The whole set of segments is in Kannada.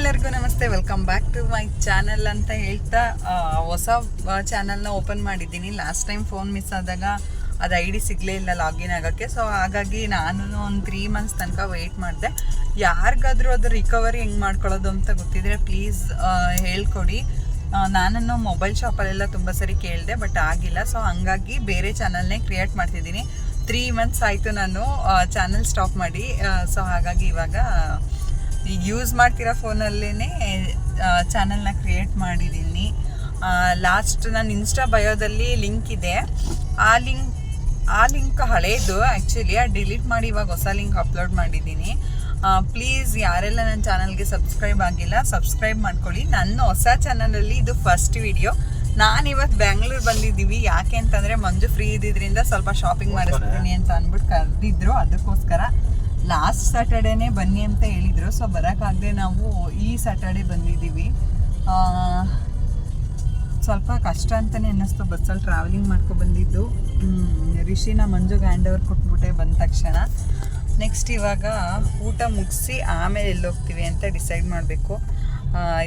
ಎಲ್ಲರಿಗೂ ನಮಸ್ತೆ, welcome back to my channel ಅಂತ ಹೇಳ್ತಾ ಹೊಸ ಚಾನಲ್ನ ಓಪನ್ ಮಾಡಿದ್ದೀನಿ. ಲಾಸ್ಟ್ ಟೈಮ್ ಫೋನ್ ಮಿಸ್ ಆದಾಗ ಅದು ID ಸಿಗಲೇ ಇಲ್ಲ ಲಾಗಿನ್ ಆಗೋಕ್ಕೆ. ಸೊ ಹಾಗಾಗಿ ನಾನು ಒಂದು 3 ಮಂತ್ಸ್ ತನಕ ವೆಯ್ಟ್ ಮಾಡಿದೆ. ಯಾರಿಗಾದರೂ ಅದು ರಿಕವರಿ ಹೆಂಗೆ ಮಾಡ್ಕೊಳ್ಳೋದು ಅಂತ ಗೊತ್ತಿದ್ರೆ ಪ್ಲೀಸ್ ಹೇಳ್ಕೊಡಿ. ನಾನು ಮೊಬೈಲ್ ಶಾಪಲ್ಲೆಲ್ಲ ತುಂಬ ಸರಿ ಕೇಳಿದೆ, ಬಟ್ ಆಗಿಲ್ಲ. ಸೊ ಹಂಗಾಗಿ ಬೇರೆ ಚಾನಲ್ನೇ ಕ್ರಿಯೇಟ್ ಮಾಡ್ತಿದ್ದೀನಿ. 3 ಮಂತ್ಸ್ ಆಯಿತು ನಾನು ಚಾನಲ್ ಸ್ಟಾಪ್ ಮಾಡಿ. ಸೊ ಹಾಗಾಗಿ ಇವಾಗ ಈಗ ಯೂಸ್ ಮಾಡ್ತಿರೋ ಫೋನಲ್ಲೇ ಚಾನಲ್ನ ಕ್ರಿಯೇಟ್ ಮಾಡಿದ್ದೀನಿ. ಲಾಸ್ಟ್ ನಾನು ಇನ್ಸ್ಟಾ ಬಯೋದಲ್ಲಿ ಲಿಂಕ್ ಇದೆ. ಆ ಲಿಂಕ್ ಹಳೇದು ಆ್ಯಕ್ಚುಲಿ, ಡಿಲೀಟ್ ಮಾಡಿ ಇವಾಗ ಹೊಸ ಲಿಂಕ್ ಅಪ್ಲೋಡ್ ಮಾಡಿದ್ದೀನಿ. ಪ್ಲೀಸ್ ಯಾರೆಲ್ಲ ನನ್ನ ಚಾನಲ್ಗೆ ಸಬ್ಸ್ಕ್ರೈಬ್ ಆಗಿಲ್ಲ ಸಬ್ಸ್ಕ್ರೈಬ್ ಮಾಡ್ಕೊಳ್ಳಿ. ನನ್ನ ಹೊಸ ಚಾನಲಲ್ಲಿ ಇದು ಫಸ್ಟ್ ವಿಡಿಯೋ. ನಾನಿವತ್ತು ಬ್ಯಾಂಗ್ಳೂರು ಬಂದಿದ್ದೀವಿ. ಯಾಕೆ ಅಂತಂದರೆ ಮಂಜು ಫ್ರೀ ಇದ್ದಿದ್ದರಿಂದ ಸ್ವಲ್ಪ ಶಾಪಿಂಗ್ ಮಾಡಿಸ್ತೀನಿ ಅಂತ ಅಂದ್ಬಿಟ್ಟು ಕರೆದಿದ್ರು. ಅದಕ್ಕೋಸ್ಕರ ಲಾಸ್ಟ್ ಸ್ಯಾಟರ್ಡೇನೇ ಬನ್ನಿ ಅಂತ ಹೇಳಿದರು. ಸೊ ಬರೋಕ್ಕಾಗದೆ ನಾವು ಈ ಸ್ಯಾಟರ್ಡೇ ಬಂದಿದ್ದೀವಿ. ಸ್ವಲ್ಪ ಕಷ್ಟ ಅಂತಲೇ ಅನ್ನಿಸ್ತು ಬಸ್ಸಲ್ಲಿ ಟ್ರಾವೆಲಿಂಗ್ ಮಾಡ್ಕೊಬಂದಿದ್ದು. ರಿಷಿನ ಮಂಜುಗೆ ಹ್ಯಾಂಡ್ ಓವರ್ ಕೊಟ್ಬಿಟ್ಟೆ ಬಂದ ತಕ್ಷಣ. ನೆಕ್ಸ್ಟ್ ಇವಾಗ ಊಟ ಮುಗಿಸಿ ಆಮೇಲೆ ಎಲ್ಲೋಗ್ತೀವಿ ಅಂತ ಡಿಸೈಡ್ ಮಾಡಬೇಕು.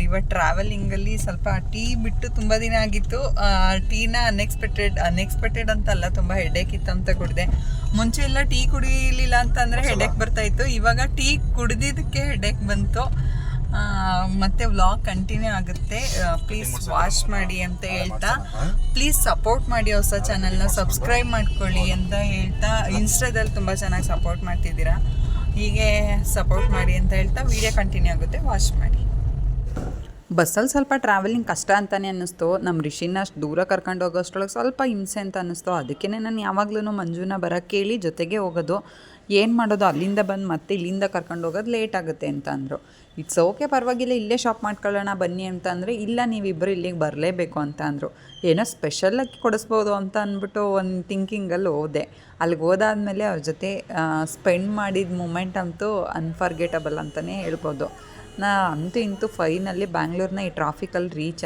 ಇವಾಗ ಟ್ರಾವೆಲಿಂಗಲ್ಲಿ ಸ್ವಲ್ಪ ಟೀ ಬಿಟ್ಟು ತುಂಬ ದಿನ ಆಗಿತ್ತು. ಟೀನ ಅನ್ಎಕ್ಸ್ಪೆಕ್ಟೆಡ್ ಅಂತಲ್ಲ, ತುಂಬ ಹೆಡೇಕ್ ಇತ್ತು ಅಂತ ಕುಡಿದೆ. ಮುಂಚೆ ಎಲ್ಲ ಟೀ ಕುಡಿಲಿಲ್ಲ ಅಂತಂದರೆ ಹೆಡೇಕ್ ಬರ್ತಾಯಿತ್ತು. ಇವಾಗ ಟೀ ಕುಡಿದಿದ್ದಕ್ಕೆ ಹೆಡೇಕ್ ಬಂತು. ಮತ್ತು ವ್ಲಾಗ್ ಕಂಟಿನ್ಯೂ ಆಗುತ್ತೆ. ಪ್ಲೀಸ್ ವಾಚ್ ಮಾಡಿ ಅಂತ ಹೇಳ್ತಾ, ಪ್ಲೀಸ್ ಸಪೋರ್ಟ್ ಮಾಡಿ, ಹೊಸ ಚಾನಲ್ನ ಸಬ್ಸ್ಕ್ರೈಬ್ ಮಾಡ್ಕೊಳ್ಳಿ ಅಂತ ಹೇಳ್ತಾ. ಇನ್ಸ್ಟಾದಲ್ಲಿ ತುಂಬ ಚೆನ್ನಾಗಿ ಸಪೋರ್ಟ್ ಮಾಡ್ತಿದ್ದೀರಾ, ಹೀಗೆ ಸಪೋರ್ಟ್ ಮಾಡಿ ಅಂತ ಹೇಳ್ತಾ ವಿಡಿಯೋ ಕಂಟಿನ್ಯೂ ಆಗುತ್ತೆ, ವಾಚ್ ಮಾಡಿ. ಬಸ್ಸಲ್ಲಿ ಸ್ವಲ್ಪ ಟ್ರಾವೆಲಿಂಗ್ ಕಷ್ಟ ಅಂತಲೇ ಅನ್ನಿಸ್ತು. ನಮ್ಮ ರಿಷಿನ ಅಷ್ಟು ದೂರ ಕರ್ಕೊಂಡು ಹೋಗೋಷ್ಟ್ರೊಳಗೆ ಸ್ವಲ್ಪ ಹಿಂಸೆ ಅಂತ ಅನ್ನಿಸ್ತು. ಅದಕ್ಕೇ ನಾನು ಯಾವಾಗಲೂ ಮಂಜುನ ಬರೋಕ್ಕೆ ಹೇಳಿ ಜೊತೆಗೆ ಹೋಗೋದು. ಏನು ಮಾಡೋದು, ಅಲ್ಲಿಂದ ಬಂದು ಮತ್ತೆ ಇಲ್ಲಿಂದ ಕರ್ಕೊಂಡು ಹೋಗೋದು ಲೇಟ್ ಆಗುತ್ತೆ ಅಂತ ಅಂದರು. ಇಟ್ಸ್ ಓಕೆ, ಪರವಾಗಿಲ್ಲ, ಇಲ್ಲೇ ಶಾಪ್ ಮಾಡ್ಕೊಳ್ಳೋಣ ಬನ್ನಿ ಅಂತ ಅಂದರೆ, ಇಲ್ಲ ನೀವಿಬ್ಬರು ಇಲ್ಲಿಗೆ ಬರಲೇಬೇಕು ಅಂತ ಅಂದರು. ಏನೋ ಸ್ಪೆಷಲಾಗಿ ಕೊಡಿಸ್ಬೋದು ಅಂತ ಅಂದ್ಬಿಟ್ಟು ಒಂದು ಥಿಂಕಿಂಗಲ್ಲಿ ಹೋದೆ. ಅಲ್ಲಿಗೆ ಹೋದಾದ್ಮೇಲೆ ಅವ್ರ ಜೊತೆ ಸ್ಪೆಂಡ್ ಮಾಡಿದ ಮೂಮೆಂಟ್ ಅಂತೂ ಅನ್ಫರ್ಗೆಟಬಲ್ ಅಂತಲೇ ಹೇಳ್ಬೋದು. ಅಂತೂ ಇಂತೂ ಫೈನಲ್ಲಿ ಬ್ಯಾಂಗ್ಳೂರ್ನ ಈ ಟ್ರಾಫಿಕಲ್ಲಿ ರೀಚ್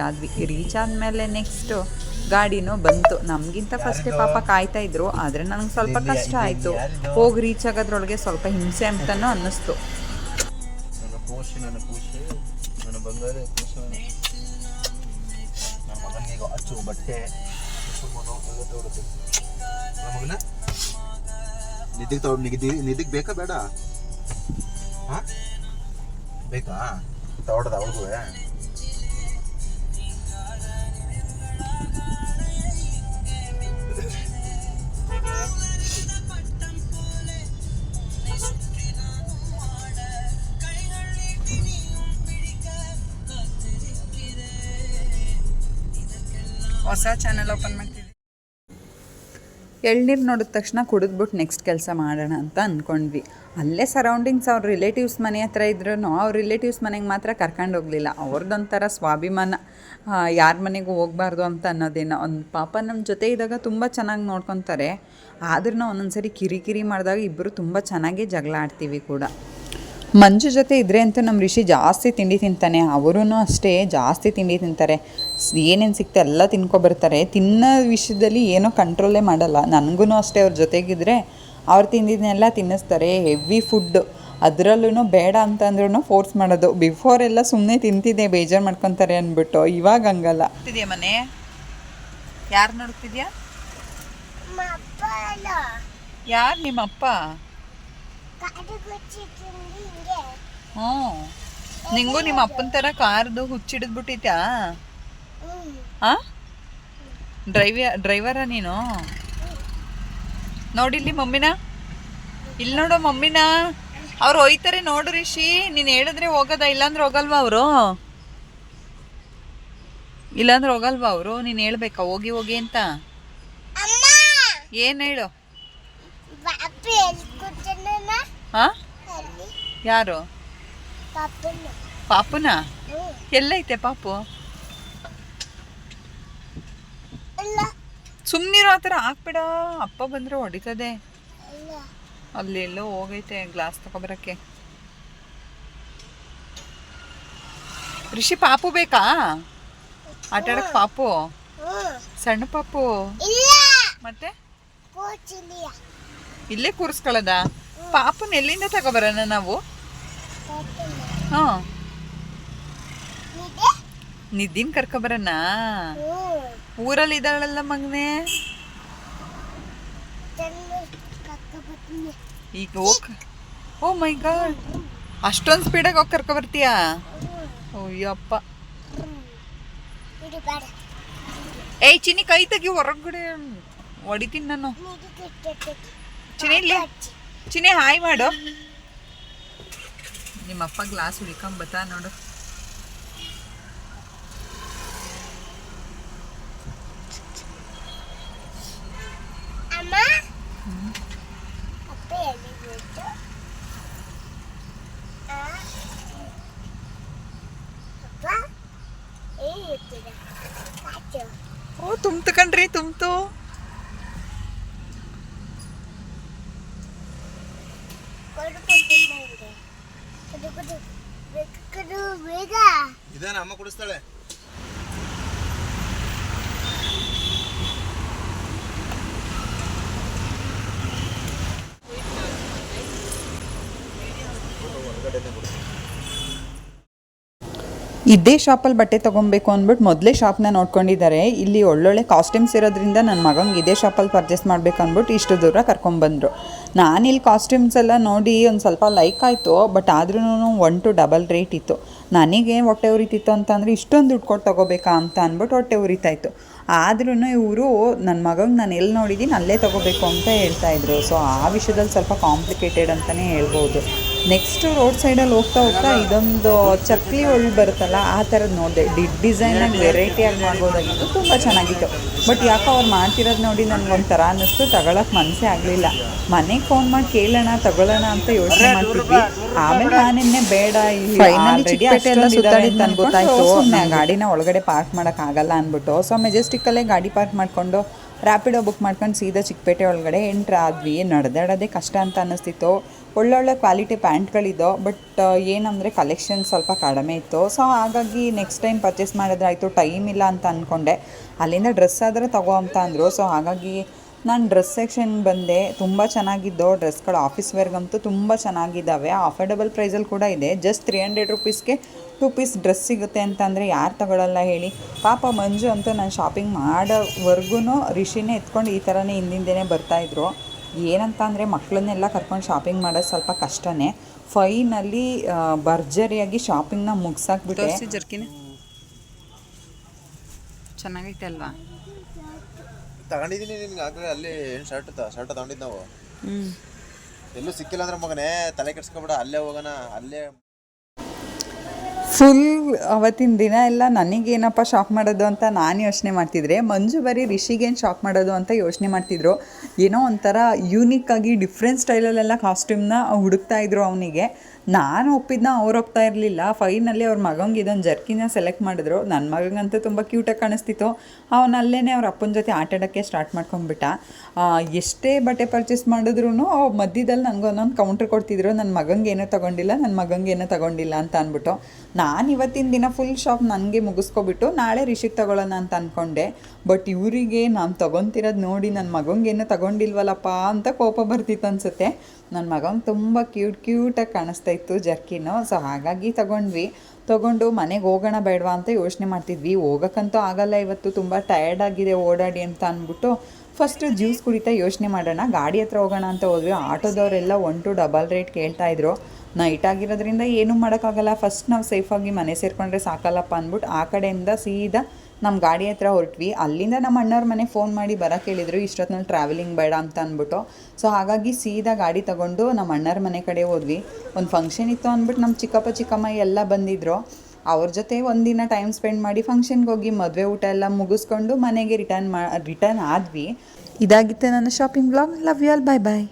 ಆದಮೇಲೆ ನೆಕ್ಸ್ಟು ಗಾಡಿನೂ ಬಂತು. ನಮಗಿಂತ ಫಸ್ಟೇ ಪಾಪ ಕಾಯ್ತಾಯಿದ್ರು, ಆದರೆ ನನಗೆ ಸ್ವಲ್ಪ ಕಷ್ಟ ಆಯಿತು. ಹೋಗಿ ರೀಚ್ ಆಗೋದ್ರೊಳಗೆ ಸ್ವಲ್ಪ ಹಿಂಸೆ ಅಂತಲೂ ಅನ್ನಿಸ್ತು. ನಿಧಿಗೆ ಬೇಕಾ ಬೇಡ? ಬೇಕಾ ತಗೊಡದ ಅವ್ರಿಗೂ? ಹೊಸ ಚಾನಲ್ ಓಪನ್ ಮಾಡ್ತಿದ್ವಿ. ಎಳ್ನೀರು ನೋಡಿದ ತಕ್ಷಣ ಕುಡಿದ್ಬಿಟ್ಟು ನೆಕ್ಸ್ಟ್ ಕೆಲಸ ಮಾಡೋಣ ಅಂತ ಅಂದ್ಕೊಂಡ್ವಿ. ಅಲ್ಲೇ ಸರೌಂಡಿಂಗ್ಸ್ ಅವ್ರ ರಿಲೇಟಿವ್ಸ್ ಮನೆ ಹತ್ರ ಇದ್ರೂ ಅವ್ರ ರಿಲೇಟಿವ್ಸ್ ಮನೆಗೆ ಮಾತ್ರ ಕರ್ಕೊಂಡು ಹೋಗಲಿಲ್ಲ. ಅವ್ರದ್ದೊಂಥರ ಸ್ವಾಭಿಮಾನ, ಯಾರ ಮನೆಗೂ ಹೋಗಬಾರ್ದು ಅಂತ ಅನ್ನೋದೇನೋ. ಒಂದು ಪಾಪ ನಮ್ಮ ಜೊತೆ ಇದ್ದಾಗ ತುಂಬ ಚೆನ್ನಾಗಿ ನೋಡ್ಕೊತಾರೆ. ಆದ್ರೂ ಒಂದೊಂದು ಸರಿ ಕಿರಿಕಿರಿ ಮಾಡಿದಾಗ ಇಬ್ಬರು ತುಂಬ ಚೆನ್ನಾಗೇ ಜಗಳ ಆಡ್ತೀವಿ ಕೂಡ. ಮಂಜು ಜೊತೆ ಇದ್ದರೆ ಅಂತೂ ನಮ್ಮ ರಿಷಿ ಜಾಸ್ತಿ ತಿಂಡಿ ತಿಂತಾನೆ. ಅವರೂ ಅಷ್ಟೇ ಜಾಸ್ತಿ ತಿಂಡಿ ತಿಂತಾರೆ. ಏನೇನು ಸಿಗ್ತೆ ಎಲ್ಲ ತಿನ್ಕೊಬರ್ತಾರೆ. ತಿನ್ನೋ ವಿಷಯದಲ್ಲಿ ಏನೋ ಕಂಟ್ರೋಲೇ ಮಾಡಲ್ಲ. ನನಗೂ ಅಷ್ಟೇ, ಅವ್ರ ಜೊತೆಗಿದ್ರೆ ಅವ್ರು ತಿಂದಿದ್ದನ್ನೆಲ್ಲ ತಿನ್ನಿಸ್ತಾರೆ. ಹೆವಿ ಫುಡ್ಡು, ಅದರಲ್ಲೂ ಬೇಡ ಅಂತಂದ್ರೂ ಫೋರ್ಸ್ ಮಾಡೋದು. ಬಿಫೋರೆಲ್ಲ ಸುಮ್ಮನೆ ತಿಂತಿದ್ದೆ, ಬೇಜಾರು ಮಾಡ್ಕೊತಾರೆ ಅಂದ್ಬಿಟ್ಟು. ಇವಾಗ ಹಂಗಲ್ಲ. ಮನೆ ಯಾರು ನೋಡ್ತಿದ್ಯಾ? ಯಾರು ನಿಮ್ಮಪ್ಪ? ಹ್ಞೂ, ನಿಂಗೂ ನಿಮ್ಮ ಅಪ್ಪನ ಥರ ಕಾರ್ದು ಹುಚ್ಚಿಡಿದ್ಬಿಟ್ಟಿತ್ಯಾ? ಹಾಂ, ಡ್ರೈವರಾ ನೀನು? ನೋಡಿಲ್ಲಿ ಮಮ್ಮಿನ, ಇಲ್ಲಿ ನೋಡು ಮಮ್ಮಿನ. ಅವ್ರು ಹೋಯ್ತಾರೆ ನೋಡು ರಿಷಿ. ನೀನು ಹೇಳಿದ್ರೆ ಹೋಗೋದಾ? ಇಲ್ಲಾಂದ್ರೆ ಹೋಗಲ್ವಾ ಅವರು? ಇಲ್ಲಾಂದ್ರೆ ಹೋಗಲ್ವಾ ಅವರು? ನೀನು ಹೇಳ್ಬೇಕಾ ಹೋಗಿ ಹೋಗಿ ಅಂತ? ಏನು ಹೇಳು? ಹಾಂ, ಯಾರು? ಪಾಪುನ? ಎಲ್ಲೈತೆ ಪಾಪು? ಸುಮ್ಮನಿರೋ, ಆ ಥರ ಹಾಕ್ಬೇಡ, ಅಪ್ಪ ಬಂದರೆ ಹೊಡಿತದೆ. ಅಲ್ಲೆಲ್ಲೋ ಹೋಗೈತೆ ಗ್ಲಾಸ್ ತಗೊಬರಕ್ಕೆ. ರಿಷಿ, ಪಾಪು ಬೇಕಾ ಆಟಾಡಕ್ಕೆ? ಪಾಪು ಸಣ್ಣ ಪಾಪು ಮತ್ತೆ ಇಲ್ಲೇ ಕೂರಿಸ್ಕೊಳ್ಳೋದ? ಪಾಪನ ಎಲ್ಲಿಂದ ತಗೊಬರೋಣ ನಾವು? ಹಾಂ, ನಿದ್ದಿನ ಕರ್ಕೊಬರಣ ಊರಲ್ಲಿ ಇದ್ದಾಳಲ್ಲ ಮಗನೇ ಈಗ ಹೋಗ್ ಓ ಮೈ ಗಾಡ್ ಅಷ್ಟೊಂದು ಸ್ಪೀಡಾಗಿ ಹೋಗಿ ಕರ್ಕೊಬರ್ತೀಯಾ ಅಯ್ಯಪ್ಪ ಏಯ್ ಚಿನ್ನಿ ಕೈ ತೆಗಿ ಹೊರಗಡೆ ಹೊಡಿತೀನಿ ನಾನು ಚಿನ್ನಿ ಇಲ್ಲಿ ಚಿನ್ನಿ ಹಾಯ್ ಮಾಡು ನಿಮ್ಮಪ್ಪ ಗ್ಲಾಸ್ ಹುಡ್ಕೊಂಬತ್ತಾ ನೋಡು ಓ ತುಂಬ್ತು ಕಣ್ರಿ ತುಂಬ್ತು ಇದೇನ ಅಮ್ಮ ಕುಡಿಸ್ತಾಳೆ ಇದೇ ಶಾಪಲ್ಲಿ ಬಟ್ಟೆ ತೊಗೊಬೇಕು ಅಂದ್ಬಿಟ್ಟು ಮೊದಲೇ ಶಾಪ್ನ ನೋಡ್ಕೊಂಡಿದ್ದಾರೆ. ಇಲ್ಲಿ ಒಳ್ಳೊಳ್ಳೆ ಕಾಸ್ಟ್ಯೂಮ್ಸ್ ಇರೋದ್ರಿಂದ ನನ್ನ ಮಗಂಗೆ ಇದೇ ಶಾಪಲ್ಲಿ ಪರ್ಚೇಸ್ ಮಾಡ್ಬೇಕು ಅಂದ್ಬಿಟ್ಟು ಇಷ್ಟು ದೂರ ಕರ್ಕೊಂಡ್ಬಂದರು. ನಾನಿಲ್ಲಿ ಕಾಸ್ಟ್ಯೂಮ್ಸ್ ಎಲ್ಲ ನೋಡಿ ಒಂದು ಸ್ವಲ್ಪ ಲೈಕ್ ಆಯಿತು, ಬಟ್ ಆದ್ರೂ 1 to ಡಬಲ್ ರೇಟ್ ಇತ್ತು. ನನಗೆ ಹೊಟ್ಟೆ ಉರಿತಿತ್ತು ಅಂತಂದರೆ ಇಷ್ಟೊಂದು ದುಡ್ಡು ಕೊಟ್ಟು ತೊಗೋಬೇಕಾ ಅಂತ ಅಂದ್ಬಿಟ್ಟು ಹೊಟ್ಟೆ ಉರಿತಾಯಿತ್ತು. ಆದ್ರೂ ಇವರು ನನ್ನ ಮಗಂಗೆ ನಾನು ಎಲ್ಲಿ ನೋಡಿದ್ದೀನಿ ಅಲ್ಲೇ ತೊಗೋಬೇಕು ಅಂತ ಹೇಳ್ತಾಯಿದ್ರು. ಸೊ ಆ ವಿಷಯದಲ್ಲಿ ಸ್ವಲ್ಪ ಕಾಂಪ್ಲಿಕೇಟೆಡ್ ಅಂತಲೇ ಹೇಳ್ಬೋದು. ನೆಕ್ಸ್ಟು ರೋಡ್ ಸೈಡಲ್ಲಿ ಹೋಗ್ತಾ ಹೋಗ್ತಾ ಇದೊಂದು ಚಕ್ಲಿ ಒಳ್ಳೆ ಬರುತ್ತಲ್ಲ ಆ ಥರದ್ದು ನೋಡಿದೆ. ಡಿಸೈನಾಗಿ ವೆರೈಟಿಯಾಗಿ ಮಾಡ್ಬೋದಾಗಿತ್ತು, ತುಂಬ ಚೆನ್ನಾಗಿತ್ತು. ಬಟ್ ಯಾಕೋ ಅವ್ರು ಮಾಡ್ತಿರೋದು ನೋಡಿ ನನಗೊಂಥರ ಅನ್ನಿಸ್ತು, ತಗೊಳಕ್ಕೆ ಮನಸ್ಸೇ ಆಗಲಿಲ್ಲ. ಮನೆಗೆ ಫೋನ್ ಮಾಡಿ ಕೇಳೋಣ ತಗೊಳ್ಳೋಣ ಅಂತ ಯೋಚನೆ ಮಾಡ್ತಿದ್ವಿ. ಆಮೇಲೆ ನಾನೆನ್ನೆ ಬೇಡ, ಸುತ್ತಾಡಿದ್ದು ನನಗೆ ಗೊತ್ತಾಯಿತು, ಗಾಡಿನ ಒಳಗಡೆ ಪಾರ್ಕ್ ಮಾಡೋಕ್ಕಾಗಲ್ಲ ಅಂದ್ಬಿಟ್ಟು. ಸೊ ಮೆಜೆಸ್ಟಿಕ್ಕಲ್ಲೇ ಗಾಡಿ ಪಾರ್ಕ್ ಮಾಡಿಕೊಂಡು ರ್ಯಾಪಿಡೋ ಬುಕ್ ಮಾಡ್ಕೊಂಡು ಸೀದಾ ಚಿಕ್ಕಪೇಟೆ ಒಳಗಡೆ ಎಂಟ್ರ್ ಆದ್ವಿ. ನಡೆದಾಡೋದೇ ಕಷ್ಟ ಅಂತ ಅನ್ನಿಸ್ತಿತ್ತು. ಒಳ್ಳೊಳ್ಳೆ ಕ್ವಾಲಿಟಿ ಪ್ಯಾಂಟ್ಗಳಿದ್ದೋ, ಬಟ್ ಏನಂದರೆ ಕಲೆಕ್ಷನ್ ಸ್ವಲ್ಪ ಕಡಿಮೆ ಇತ್ತು. ಸೊ ಹಾಗಾಗಿ ನೆಕ್ಸ್ಟ್ ಟೈಮ್ ಪರ್ಚೇಸ್ ಮಾಡಿದ್ರಾಯಿತು, ಟೈಮ್ ಇಲ್ಲ ಅಂತ ಅಂದ್ಕೊಂಡೆ. ಅಲ್ಲಿಂದ ಡ್ರೆಸ್ ಆದರೆ ತಗೋ ಅಂತ ಅಂದರು. ಸೊ ಹಾಗಾಗಿ ನಾನು ಡ್ರೆಸ್ ಸೆಕ್ಷನ್ ಬಂದೆ. ತುಂಬ ಚೆನ್ನಾಗಿದ್ದು ಡ್ರೆಸ್ಗಳು, ಆಫೀಸ್ ವೇರ್ಗಂತೂ ತುಂಬ ಚೆನ್ನಾಗಿದ್ದಾವೆ. ಅಫೋರ್ಡಬಲ್ ಪ್ರೈಸಲ್ಲಿ ಕೂಡ ಇದೆ. ಜಸ್ಟ್ 300 ರೂಪೀಸ್ಗೆ 2 ಪೀಸ್ ಡ್ರೆಸ್ ಸಿಗುತ್ತೆ ಅಂತಂದರೆ ಯಾರು ತಗೊಳ್ಳಲ್ಲ ಹೇಳಿ. ಪಾಪ ಮಂಜು ಅಂತೂ ನಾನು ಶಾಪಿಂಗ್ ಮಾಡೋವರೆಗೂ ರಿಷಿನೇ ಎತ್ಕೊಂಡು ಈ ಥರನೇ ಹಿಂದಿಂದೇನೆ ಬರ್ತಾಯಿದ್ರು. ಏನಂತ ಅಂದರೆ ಮಕ್ಕಳನ್ನೆಲ್ಲ ಕರ್ಕೊಂಡು ಶಾಪಿಂಗ್ ಮಾಡೋದು ಸ್ವಲ್ಪ ಕಷ್ಟನೇ. ಫೈನಲ್ಲಿ ಭರ್ಜರಿಯಾಗಿ ಶಾಪಿಂಗ್ನ ಮುಗಿಸಾಕ್ಬಿಟ್ಟೆ. ಜರ್ಕಿನ ಚೆನ್ನಾಗೈತೆ ಅಲ್ವಾ? ತಗೊಂಡಿದ್ದೀನಿ ನಿನ್ಗೆ ಆಗಲೇ ಅಲ್ಲಿ ಶರ್ಟ್ ತಗೊಂಡಿದ್ದು ನಾವು. ಎಲ್ಲೂ ಸಿಕ್ಕಿಲ್ಲ ಅಂದ್ರೆ ಮಗನೇ ತಲೆ ಕೆಡ್ಸ್ಕೊಬೇಡ, ಅಲ್ಲೇ ಹೋಗೋಣ. ಅಲ್ಲೇ ಫುಲ್ ಅವತ್ತಿನ ದಿನ ಎಲ್ಲ ನನಗೇನಪ್ಪ ಶಾಪ್ ಮಾಡೋದು ಅಂತ ನಾನು ಯೋಚನೆ ಮಾಡ್ತಿದ್ರೆ, ಮಂಜು ಬರೀ ರಿಷಿಗೇನು ಶಾಪ್ ಮಾಡೋದು ಅಂತ ಯೋಚನೆ ಮಾಡ್ತಿದ್ರು. ಏನೋ ಒಂಥರ ಯೂನಿಕ್ಕಾಗಿ ಡಿಫ್ರೆಂಟ್ ಸ್ಟೈಲಲ್ಲೆಲ್ಲ ಕಾಸ್ಟ್ಯೂಮ್ನ ಹುಡುಕ್ತಾಯಿದ್ರು ಅವನಿಗೆ. ನಾನು ಒಪ್ಪಿದ್ನ ಅವ್ರು ಒಪ್ತಾ ಇರಲಿಲ್ಲ. ಫೈನಲ್ಲಿ ಅವ್ರ ಮಗಂಗೆ ಇದೊಂದು ಜರ್ಕಿನ ಸೆಲೆಕ್ಟ್ ಮಾಡಿದ್ರು. ನನ್ನ ಮಗಂಗಂತೂ ತುಂಬ ಕ್ಯೂಟಾಗಿ ಕಾಣಿಸ್ತಿತ್ತು. ಅವನಲ್ಲೇ ಅವ್ರ ಅಪ್ಪನ ಜೊತೆ ಆಟಾಡೋಕ್ಕೆ ಸ್ಟಾರ್ಟ್ ಮಾಡ್ಕೊಂಡ್ಬಿಟ್ಟ. ಎಷ್ಟೇ ಬಟ್ಟೆ ಪರ್ಚೇಸ್ ಮಾಡಿದ್ರು ಮಧ್ಯದಲ್ಲಿ ನನಗೆ ಒಂದೊಂದು ಕೌಂಟ್ರ್ ಕೊಡ್ತಿದ್ರು, ನನ್ನ ಮಗಂಗೆ ಏನೂ ತಗೊಂಡಿಲ್ಲ ಅಂತ ಅಂದ್ಬಿಟ್ಟು. ನಾನು ಇವತ್ತಿನ ದಿನ ಫುಲ್ ಶಾಪ್ ನನಗೆ ಮುಗಿಸ್ಕೊಬಿಟ್ಟು ನಾಳೆ ರಿಷಿಗೆ ತಗೊಳ್ಳೋಣ ಅಂತ ಅಂದ್ಕೊಂಡೆ. ಬಟ್ ಇವರಿಗೆ ನಾನು ತೊಗೊತಿರೋದು ನೋಡಿ ನನ್ನ ಮಗಂಗೇನು ತಗೊಂಡಿಲ್ವಲ್ಲಪ್ಪ ಅಂತ ಕೋಪ ಬರ್ತಿತ್ತು ಅನಿಸುತ್ತೆ. ನನ್ನ ಮಗಂಗೆ ತುಂಬ ಕ್ಯೂಟಾಗಿ ಕಾಣಿಸ್ತಾ ಇತ್ತು ಜರ್ಕಿನು. ಸೊ ಹಾಗಾಗಿ ತೊಗೊಂಡು ಮನೆಗೆ ಹೋಗೋಣ ಬೇಡವಾ ಅಂತ ಯೋಚನೆ ಮಾಡ್ತಿದ್ವಿ. ಹೋಗೋಕ್ಕಂತೂ ಆಗಲ್ಲ, ಇವತ್ತು ತುಂಬ ಟಯರ್ಡ್ ಆಗಿದೆ ಓಡಾಡಿ ಅಂತ ಅಂದ್ಬಿಟ್ಟು ಫಸ್ಟು ಜ್ಯೂಸ್ ಕುಡಿತಾ ಯೋಚನೆ ಮಾಡೋಣ, ಗಾಡಿ ಹತ್ರ ಹೋಗೋಣ ಅಂತ ಹೋದ್ವಿ. ಆಟೋದವರೆಲ್ಲ 1 to ಡಬಲ್ ರೇಟ್ ಕೇಳ್ತಾಯಿದ್ರು. ನೈಟ್ ಆಗಿರೋದ್ರಿಂದ ಏನೂ ಮಾಡೋಕ್ಕಾಗಲ್ಲ. ಫಸ್ಟ್ ನಾವು ಸೇಫಾಗಿ ಮನೆ ಸೇರಿಕೊಂಡ್ರೆ ಸಾಕಲ್ಲಪ್ಪ ಅಂದ್ಬಿಟ್ಟು ಆ ಕಡೆಯಿಂದ ಸೀದಾ ನಮ್ಮ ಗಾಡಿ ಹತ್ರ ಹೊರಟ್ವಿ. ಅಲ್ಲಿಂದ ನಮ್ಮ ಅಣ್ಣವ್ರ ಮನೆ ಫೋನ್ ಮಾಡಿ ಬರೋಕ್ಕೆ ಹೇಳಿದ್ರು, ಇಷ್ಟೊತ್ತಿನಲ್ಲಿ ಟ್ರಾವೆಲಿಂಗ್ ಬೇಡ ಅಂತ ಅಂದ್ಬಿಟ್ಟು. ಸೊ ಹಾಗಾಗಿ ಸೀದಾ ಗಾಡಿ ತಗೊಂಡು ನಮ್ಮ ಅಣ್ಣವ್ರ ಮನೆ ಕಡೆ ಹೋದ್ವಿ. ಒಂದು ಫಂಕ್ಷನ್ ಇತ್ತು ಅಂದ್ಬಿಟ್ಟು ನಮ್ಮ ಚಿಕ್ಕಪ್ಪ ಚಿಕ್ಕಮ್ಮ ಎಲ್ಲ ಬಂದಿದ್ದರು. ಅವ್ರ ಜೊತೆ ಒಂದಿನ ಟೈಮ್ ಸ್ಪೆಂಡ್ ಮಾಡಿ ಫಂಕ್ಷನ್ಗೆ ಹೋಗಿ ಮದುವೆ ಊಟ ಎಲ್ಲ ಮುಗಿಸ್ಕೊಂಡು ಮನೆಗೆ ರಿಟರ್ನ್ ಆದ್ವಿ. ಇದಾಗಿತ್ತು ನನ್ನ shopping vlog. Love you all, bye bye.